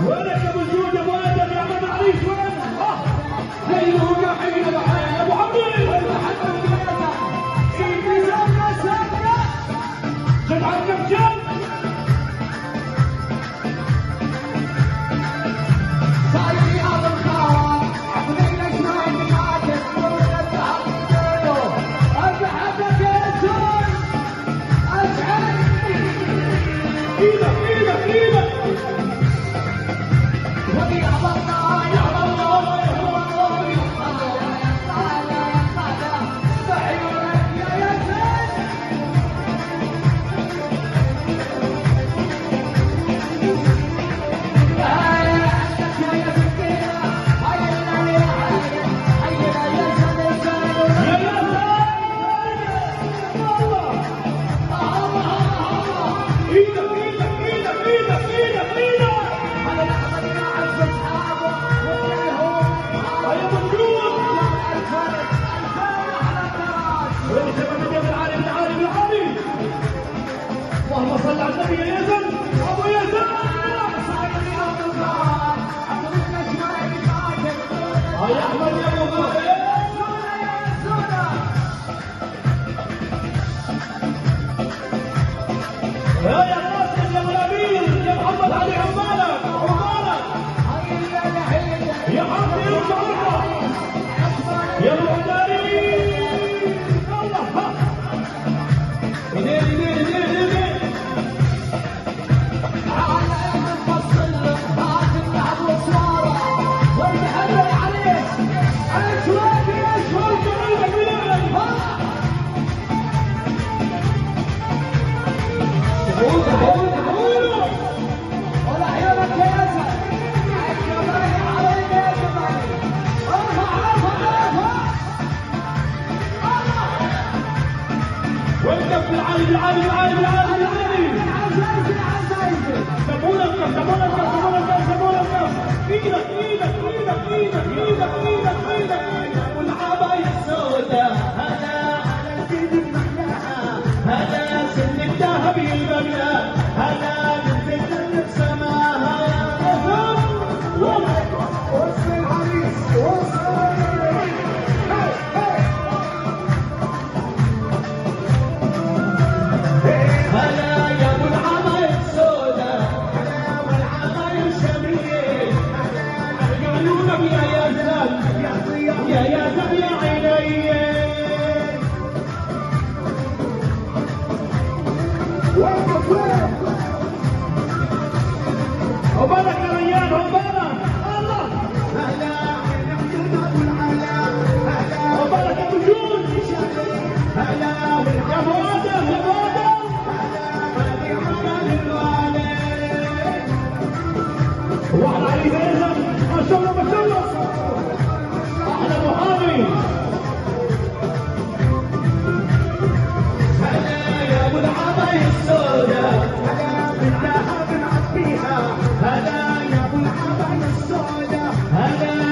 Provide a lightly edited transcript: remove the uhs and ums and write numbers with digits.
وينك يا ابو الجود يا ابو ادم يا عم العريس وين؟ هيو يا حي يا ابو حميد سيدي سمنا سمنا جدعان كم صايري ابو الخوار حفظينا شوي من عاجز ولنا الذهب يقولوا اربحتك يا زول اسعد ايدك ايدك ايدك ودي يا الله يا الله يا الله يا الله بعيونك يا ياسين اللهم صل على النبي يا يزن ابو يزن يا احمد يا ابو بكر يا ناصر يا منابير يا محمد علي عمالك يا حمدي يرجع ورا يا ابو عداري الله ايدين ايدين ايدين ايدين وقف بالعالي بالعالي بالعالي بالعالي بالعالي سمونا الكف سمونا الكف سمونا الكف سمونا الكف ايدك ايدك ايدك ايدك ايدك ايدك ايدك والعباية السوداء هلا على سيد المحلاها هلا سن الذهب يلبقنا هلا بنت السماها وصل العريس وصل هلا يا ابو العباية السوداء هلا والعباية الشمية عيونك يا ياسر يا ياسر يا عيني عقبالك يا ريان عقبالك الله عقبالك يا ابو جود يا ابو ادم يا ابو ادم وعلى علي فيصل ما شاء الله ما شاء الله احلى محامي هلا يا ابو العباية السوداء هلا بالذهب نعبيها هلا يا ابو العباية السوداء هلا